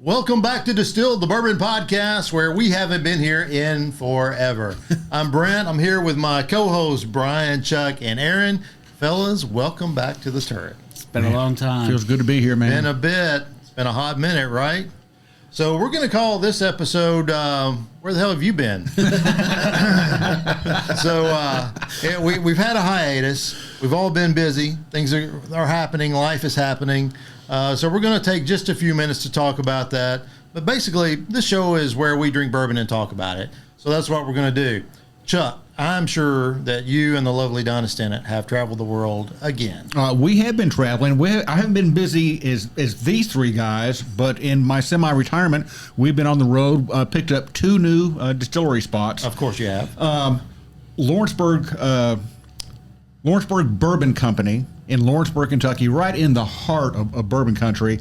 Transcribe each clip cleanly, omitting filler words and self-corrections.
Welcome back to Distilled Bourbon Podcast, where we haven't been here in forever. I'm Brent. I'm here with my co-hosts, Brian, Chuck, and Aaron. Fellas, welcome back to the turret. It's been a long time. Feels good to be here, man. Been a bit. It's been a hot minute, right? So we're going to call this episode, Where the Hell Have You Been? We've had a hiatus. We've all been busy. Things are happening. Life is happening. So we're going to take just a few minutes to talk about that. But basically, this show is where we drink bourbon and talk about it. So that's what we're going to do. Chuck, I'm sure that you and the lovely Donna Stennett have traveled the world again. We have been traveling. I haven't been busy as these three guys, but in my semi-retirement, we've been on the road, picked up two new distillery spots. Of course you have. Lawrenceburg Bourbon Company in Lawrenceburg, Kentucky, right in the heart of bourbon country.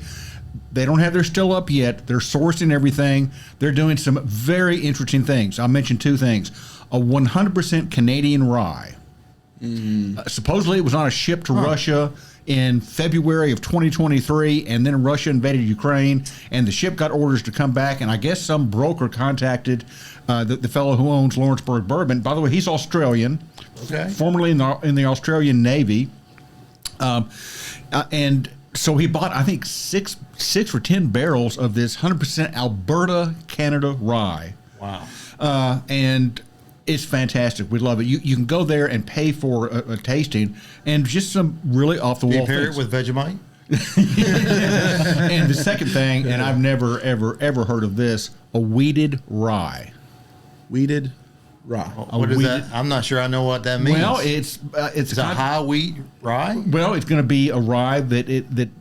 They don't have their still up yet. They're sourcing everything. They're doing some very interesting things. I'll mention two things. A 100% Canadian rye. Supposedly it was on a ship to Russia in February of 2023, and then Russia invaded Ukraine, and the ship got orders to come back, and I guess some broker contacted the fellow who owns Lawrenceburg Bourbon. By the way, he's Australian, formerly in the Australian Navy, and so he bought, I think, six or 10 barrels of this 100% Alberta, Canada rye. Wow. And it's fantastic. We love it. You can go there and pay for a tasting and just some really off-the-wall things. Do you pair it with Vegemite? And the second thing, and I've never, ever heard of this, a wheated rye. Wheated rye. What is that? I'm not sure I know what that means. Well, it's a high wheat rye? Well, it's going to be a rye that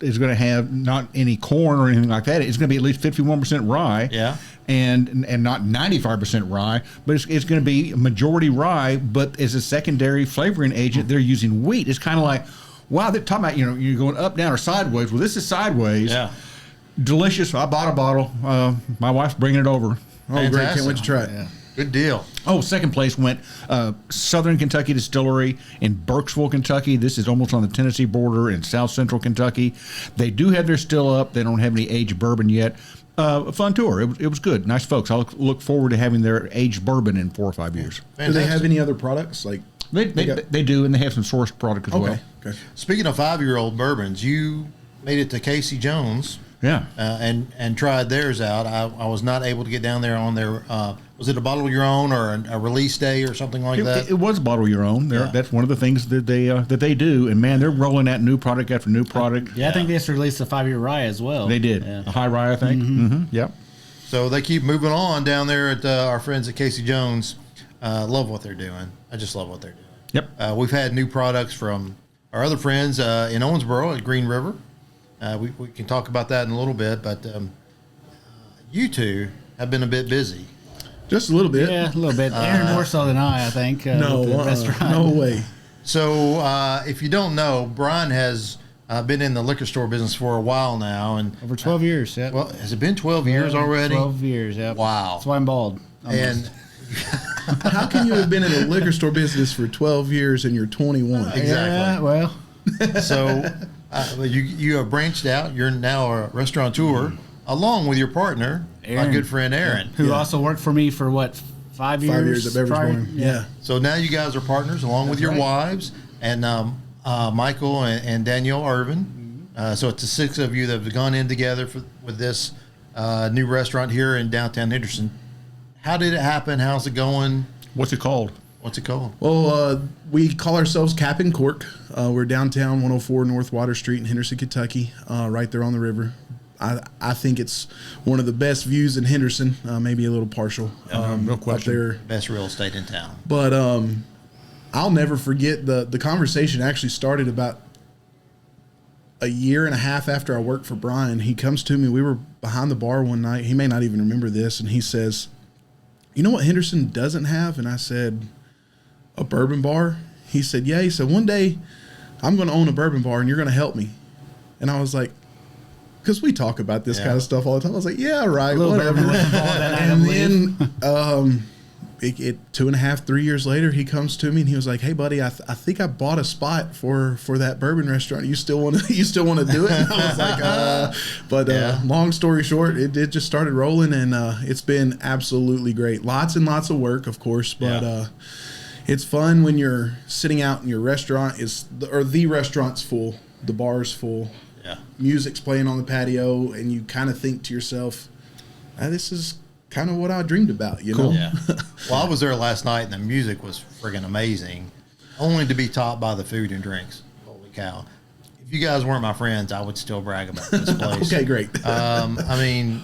is going to have not any corn or anything like that. It's going to be at least 51% rye. Yeah. And not 95% rye, but it's going to be majority rye, but as a secondary flavoring agent, they're using wheat. It's kind of like, wow, they're talking about, you're going up, down, or sideways. Well, this is sideways. Yeah. Delicious. I bought a bottle. My wife's bringing it over. Oh, great. Can't wait to try it. Yeah. Good deal. Oh, second place went Southern Kentucky Distillery in Burkesville, Kentucky. This is almost on the Tennessee border in South Central Kentucky. They do have their still up. They don't have any aged bourbon yet. A fun tour. It was good. Nice folks. I look forward to having their aged bourbon in 4 or 5 years. Fantastic. Do they have any other products? Like They do, and they have some sourced product as well. Okay. Speaking of 5-year-old bourbons, you made it to Casey Jones. Yeah. And tried theirs out. I was not able to get down there on their, was it a bottle of your own or a release day or something like that? It was a bottle of your own. Yeah. That's one of the things that they do. And man, they're rolling out new product after new product. Yeah, I think they just released a 5-year rye as well. They did. Yeah. A high rye, I think. Mm-hmm. Yep. So they keep moving on down there at our friends at Casey Jones. Love what they're doing. I just love what they're doing. Yep. We've had new products from our other friends in Owensboro at Green River. We can talk about that in a little bit, but you two have been a bit busy. Just a little bit. Yeah, a little bit. Aaron more so than I think. No way. So if you don't know, Brian has been in the liquor store business for a while now. And Over 12 years, yeah. Well, has it been 12 years already? 12 years, yeah. Wow. That's why I'm bald. Almost. And How can you have been in the liquor store business for 12 years and you're 21? Exactly. Yeah, well. So you have branched out. You're now a restaurateur along with your partner, Aaron, my good friend Aaron. Who also worked for me for, 5 years? 5 years at Beverage prior? Barn. Yeah. So now you guys are partners along with your wives and Michael and Danielle Irvin. So it's the 6 of you that have gone in together with this new restaurant here in downtown Henderson. How did it happen? How's it going? What's it called? Well, we call ourselves Cap and Cork. We're downtown 104 North Water Street in Henderson, Kentucky, right there on the river. I think it's one of the best views in Henderson, maybe a little partial. No question. Up there. Best real estate in town. But I'll never forget the conversation actually started about a year and a half after I worked for Brian. He comes to me. We were behind the bar one night. He may not even remember this. And he says, "You know what Henderson doesn't have?" And I said, "A bourbon bar?" He said, "Yeah." He said, "One day I'm going to own a bourbon bar and you're going to help me." And I was like, because we talk about this kind of stuff all the time. I was like, yeah, right, whatever. And then it 2.5, 3 years later, he comes to me and he was like, "Hey, buddy, I think I bought a spot for that bourbon restaurant. You still want to do it?" And I was like, long story short, it just started rolling, and it's been absolutely great. Lots and lots of work, of course, but it's fun when you're sitting out in your restaurant the restaurant's full, the bar's full, music's playing on the patio, and you kind of think to yourself, this is kind of what I dreamed about, you know? Yeah. Well, I was there last night, and the music was friggin' amazing, only to be topped by the food and drinks. Holy cow. If you guys weren't my friends, I would still brag about this place. Okay, great. I mean,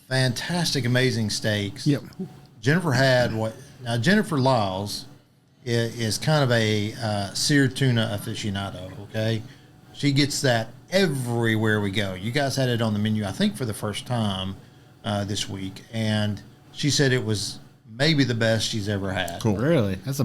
fantastic, amazing steaks. Yep. Jennifer had now Jennifer Lyles is kind of a seared tuna aficionado, okay? She gets that everywhere we go. You guys had it on the menu, I think, for the first time this week, and she said it was maybe the best she's ever had. Cool. Really? That's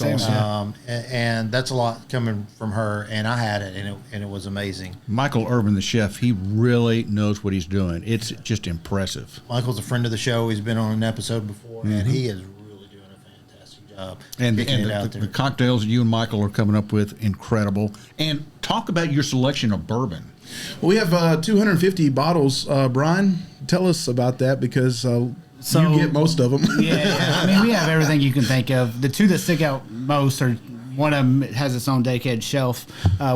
awesome. And that's a lot coming from her, and I had it, and it was amazing. Michael Urban, the chef, he really knows what he's doing. It's just impressive. Michael's a friend of the show. He's been on an episode before, and he is really doing a fantastic job. And kicking it out there. the cocktails you and Michael are coming up with, incredible. And talk about your selection of bourbon. Well, we have 250 bottles. Brian, tell us about that, because you get most of them. Yeah, I mean, we have everything you can think of. The two that stick out most are, one of them has its own dedicated shelf,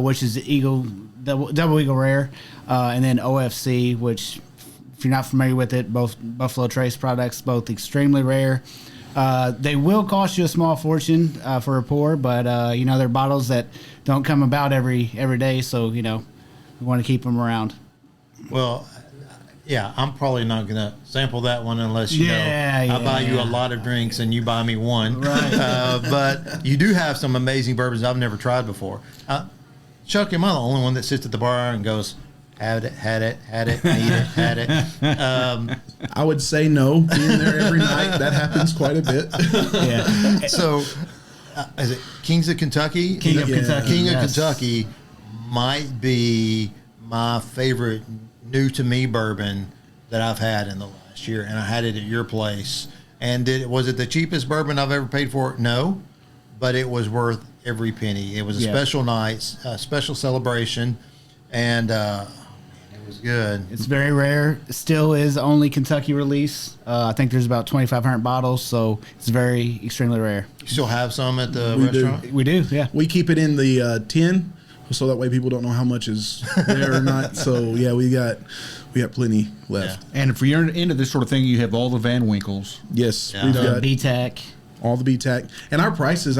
which is the Eagle, Double Eagle Rare, and then OFC, which, if you're not familiar with it, both Buffalo Trace products, both extremely rare. They will cost you a small fortune for a pour, but they're bottles that don't come about every day, so we want to keep them around. Well, yeah, I'm probably not going to sample that one unless, I buy you a lot of drinks and you buy me one. Right. But you do have some amazing bourbons I've never tried before. Chuck, am I the only one that sits at the bar and goes, had it, need it, had it? I would say no. Being there every night, that happens quite a bit. Yeah. So, is it Kings of Kentucky? King of Kentucky. King of yes. Kentucky might be my favorite new to me bourbon that I've had in the last year, and I had it at your place. And was it the cheapest bourbon I've ever paid for? No, but it was worth every penny. It was a special night, a special celebration, and it was good. It's very rare. Still is only Kentucky release. I think there's about 2,500 bottles, so it's very extremely rare. You still have some at the We do. restaurant? We do, yeah. We keep it in the tin, so that way people don't know how much is there or not. So yeah, we got plenty left. Yeah. And if you're into this sort of thing, you have all the Van Winkles. Yes, Yeah. we've The got BTAC. all the BTAC, and our prices.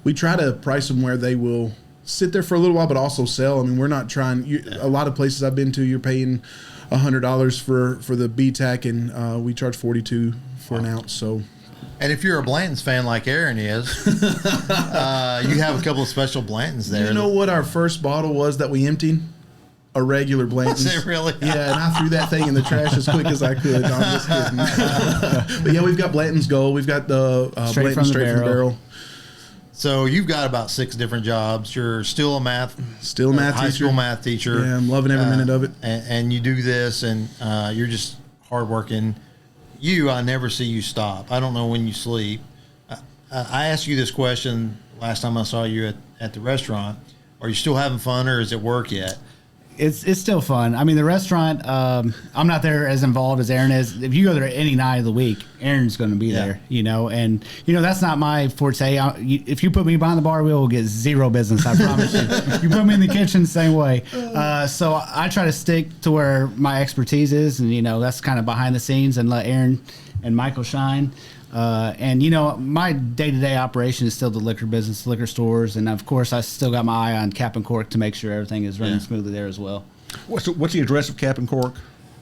We try to price them where they will sit there for a little while, but also sell. I mean, we're not trying. A lot of places I've been to, you're paying $100 for the BTAC, and we charge $42 for an ounce. So. And if you're a Blanton's fan like Aaron is, you have a couple of special Blantons there. You know what our first bottle was that we emptied? A regular Blanton's. Was it really? Yeah, and I threw that thing in the trash as quick as I could. No, I'm just kidding. But yeah, we've got Blanton's Gold. We've got the Straight Blanton's from the Straight from the barrel. Barrel. So you've got about 6 different jobs. You're still a math High high teacher. school math teacher. Yeah, I'm loving every minute of it. And you do this, and you're just hardworking. I never see you stop. I don't know when you sleep. I asked you this question last time I saw you at the restaurant. Are you still having fun, or is it work yet? It's still fun. I mean, the restaurant, I'm not there as involved as Aaron is. If you go there any night of the week, Aaron's going to be there, and that's not my forte. If you put me behind the bar, we will get zero business, I promise you. You put me in the kitchen, same way. So I try to stick to where my expertise is, and, that's kind of behind the scenes, and let Aaron and Michael shine. And my day-to-day operation is still the liquor business, liquor stores, and of course I still got my eye on Cap and Cork to make sure everything is running smoothly there as well. What's the address of Cap and Cork?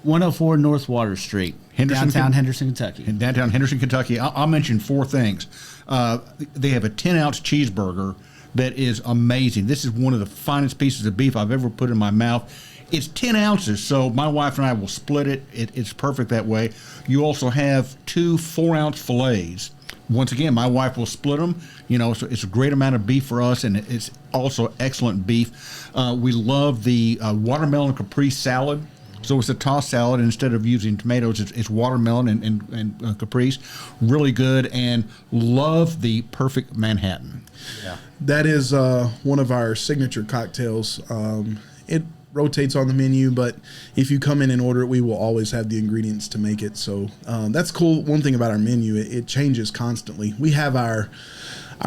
104 North Water Street, downtown Henderson, Kentucky. In downtown Henderson, Kentucky. I'll mention 4 things. They have a 10-ounce cheeseburger that is amazing. This is one of the finest pieces of beef I've ever put in my mouth. It's 10 ounces, so my wife and I will split it. It's perfect that way. You also have 2 4-ounce fillets. Once again, my wife will split them. So it's a great amount of beef for us, and it's also excellent beef. We love the watermelon caprese salad. So it's a tossed salad. Instead of using tomatoes, it's watermelon and caprese. Really good, and love the perfect Manhattan. Yeah. That is one of our signature cocktails. It rotates on the menu, but if you come in and order it, we will always have the ingredients to make it. So that's cool. One thing about our menu, it changes constantly. We have our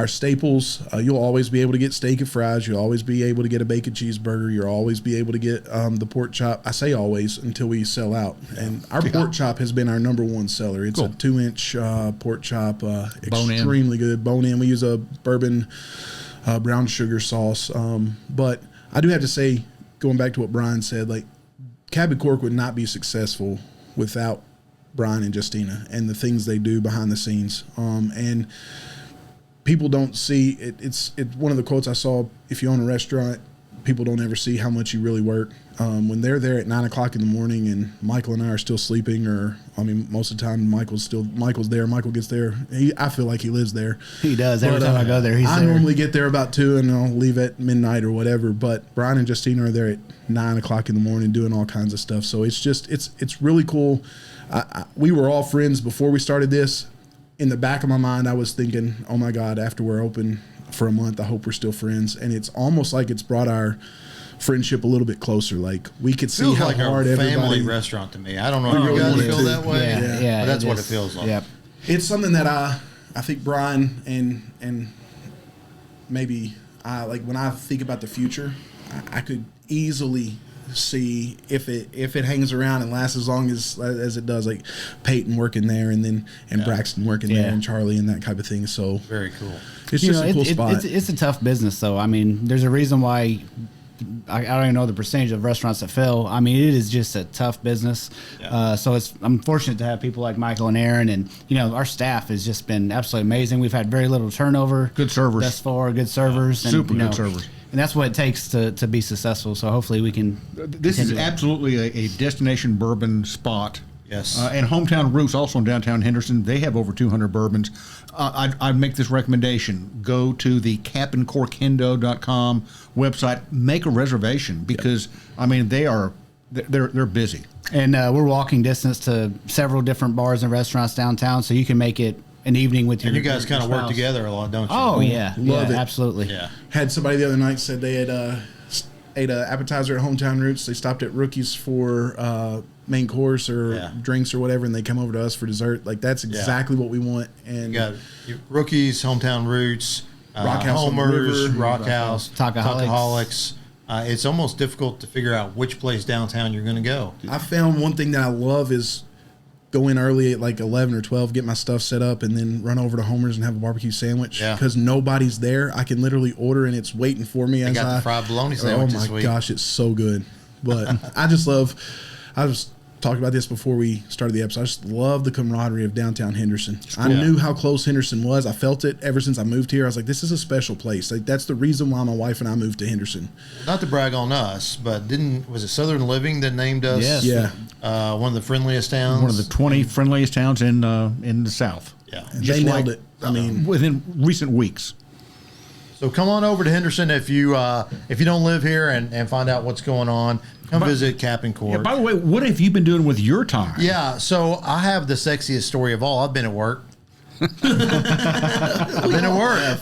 staples. You'll always be able to get steak and fries. You'll always be able to get a bacon cheeseburger. You'll always be able to get the pork chop. I say always until we sell out. And our pork chop has been our number one seller. It's a 2-inch pork chop, extremely good. Bone in. We use a bourbon brown sugar sauce. But I do have to say, going back to what Brian said, like Cabin Cork would not be successful without Brian and Justina and the things they do behind the scenes. And people don't see it. It's one of the quotes I saw. If you own a restaurant, people don't ever see how much you really work. When they're there at 9 o'clock in the morning and Michael and I are still sleeping, or most of the time Michael's there. Michael gets there. I feel like he lives there. He does. Every time I go there, I normally get there about 2 and I'll leave at midnight or whatever. But Brian and Justina are there at 9 o'clock in the morning doing all kinds of stuff. So it's really cool. We were all friends before we started this. In the back of my mind, I was thinking, oh my God, after we're open for a month, I hope we're still friends. And it's almost like it's brought our friendship a little bit closer. Like we could see how like hard a family everybody. Restaurant to me. I don't know if you guys feel that way. Yeah, but that's what it feels like. Yep. It's something that I think Brian and maybe like when I think about the future, I could easily see if it hangs around and lasts as long as it does, like Peyton working there and Braxton working there and Charlie and that type of thing. So very cool. It's just a cool spot. It's a tough business, though. I mean, there's a reason why. I don't even know the percentage of restaurants that fail. I mean, it is just a tough business. Yeah. So I'm fortunate to have people like Michael and Aaron, and our staff has just been absolutely amazing. We've had very little turnover. Good servers. Thus far, good servers. Yeah. Super good servers. And that's what it takes to be successful. So hopefully we can. This is absolutely a destination bourbon spot. Yes. And Hometown Roots, also in downtown Henderson, they have over 200 bourbons. I'd make this recommendation. Go to the captaincorkendo.com website. Make a reservation because, I mean, they're busy. And we're walking distance to several different bars and restaurants downtown, so you can make it an evening with your. And you guys kind of work together a lot, don't you? Oh, yeah. Love it. Absolutely. Yeah. Had somebody the other night said they had ate an appetizer at Hometown Roots. They stopped at Rookies for main course or drinks or whatever, and they come over to us for dessert. Like that's exactly what we want. And you got Rookies, Hometown Roots, Rockhouse Homers, Rockhouse, Talkaholics. It's almost difficult to figure out which place downtown you're going to go. I found one thing that I love is go in early at like 11 or 12, get my stuff set up, and then run over to Homer's and have a barbecue sandwich. Because nobody's there. I can literally order, and it's waiting for me. I got the fried bologna sandwich this week. Oh, my gosh, it's so good. But I was talking about this before we started the episode. I just love the camaraderie of downtown Henderson. I knew how close Henderson was. I felt it ever since I moved here. I was like, this is a special place. Like, that's the reason why my wife and I moved to Henderson. Not to brag on us, but was it Southern Living that named us? Yes. Yeah. One of the friendliest towns. One of the 20 friendliest towns in the South. Yeah. They nailed it. I mean, within recent weeks. So come on over to Henderson if you don't live here and find out what's going on. Come visit Captain Cork. Yeah, by the way, what have you been doing with your time? Yeah, so I have the sexiest story of all. I've been at work. I've been at work.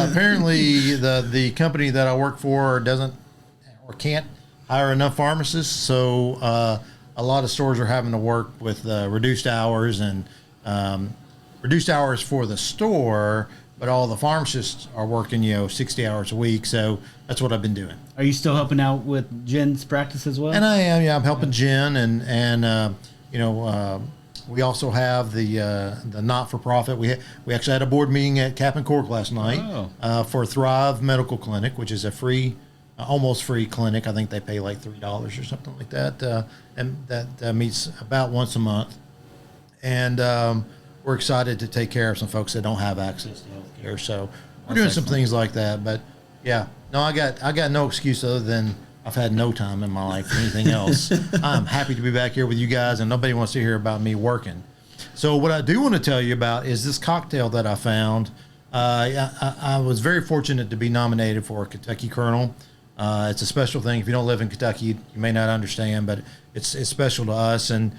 Apparently, the company that I work for doesn't or can't hire enough pharmacists, so a lot of stores are having to work with reduced hours and reduced hours for the store. But all the pharmacists are working, 60 hours a week. So that's what I've been doing. Are you still helping out with Jen's practice as well? And I am. Yeah, I'm helping Jen, and we also have the not-for-profit. We actually had a board meeting at Captain Cork last night for Thrive Medical Clinic, which is a free, almost free clinic. I think they pay like $3 or something like that, and that meets about once a month. And we're excited to take care of some folks that don't have access to health care. So we're doing some things like that. But yeah, no, I got no excuse other than I've had no time in my life for anything else. I'm happy to be back here with you guys, and nobody wants to hear about me working. So what I do want to tell you about is this cocktail that I found. I was very fortunate to be nominated for a Kentucky Colonel It's a special thing. If you don't live in Kentucky, you may not understand, but it's special to us. And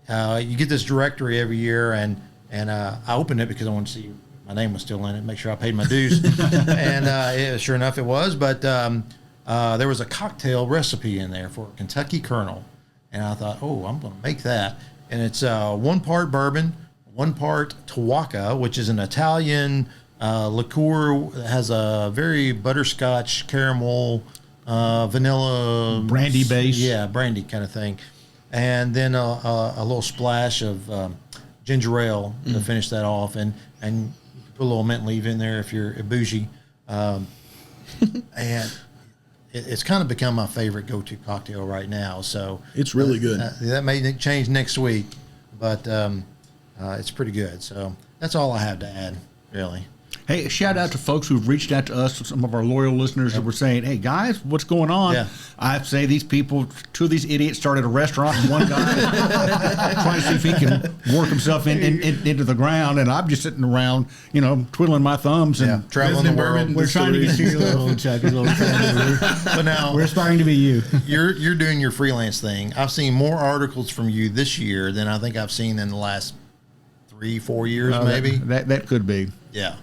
you get this directory every year, and I opened it because I wanted to see if my name was still in it, make sure I paid my dues. And sure enough, it was. But there was a cocktail recipe in there for Kentucky Colonel, and I thought, oh, I'm going to make that. And it's 1 part bourbon, 1 part Tawaka, which is an Italian liqueur that has a very butterscotch, caramel, vanilla, brandy base. Yeah, brandy kind of thing. And then a little splash of ginger ale to finish that off. And you can put a little mint leaf in there if you're bougie. And it's kind of become my favorite go-to cocktail right now. So It's really good. That may change next week, but it's pretty good. So that's all I have to add, really. Hey, shout out to folks who've reached out to us, some of our loyal listeners that were saying, hey, guys, what's going on? Yeah. I say these people, 2 of these idiots started a restaurant, and 1 guy trying to see if he can work himself into the ground, and I'm just sitting around, twiddling my thumbs and traveling the world. We're trying to get to your level, Chuck. But now We're aspiring to be you. you're doing your freelance thing. I've seen more articles from you this year than I think I've seen in the last 3-4 years, maybe. That could be. Yeah.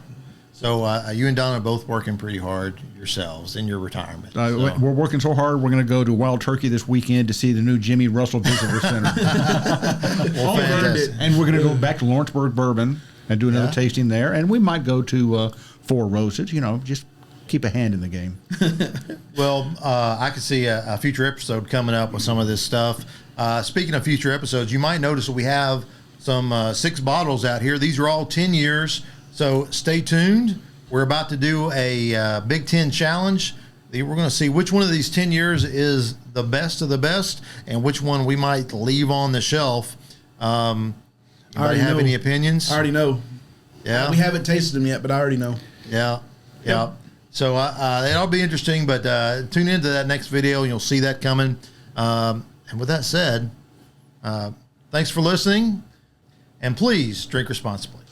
So you and Don are both working pretty hard yourselves in your retirement. We're working so hard. We're going to go to Wild Turkey this weekend to see the new Jimmy Russell Visitor Center. Fantastic. And we're going to go back to Lawrenceburg Bourbon and do another tasting there. And we might go to Four Roses. Just keep a hand in the game. Well, I could see a future episode coming up with some of this stuff. Speaking of future episodes, you might notice that we have some 6 bottles out here. These are all 10 years. So stay tuned. We're about to do a Big Ten challenge. We're going to see which one of these 10 years is the best of the best and which one we might leave on the shelf. Anybody have any opinions? I already know. Yeah. We haven't tasted them yet, but I already know. Yeah. Yeah. So it'll be interesting, but tune into that next video and you'll see that coming. And with that said, thanks for listening, and please drink responsibly.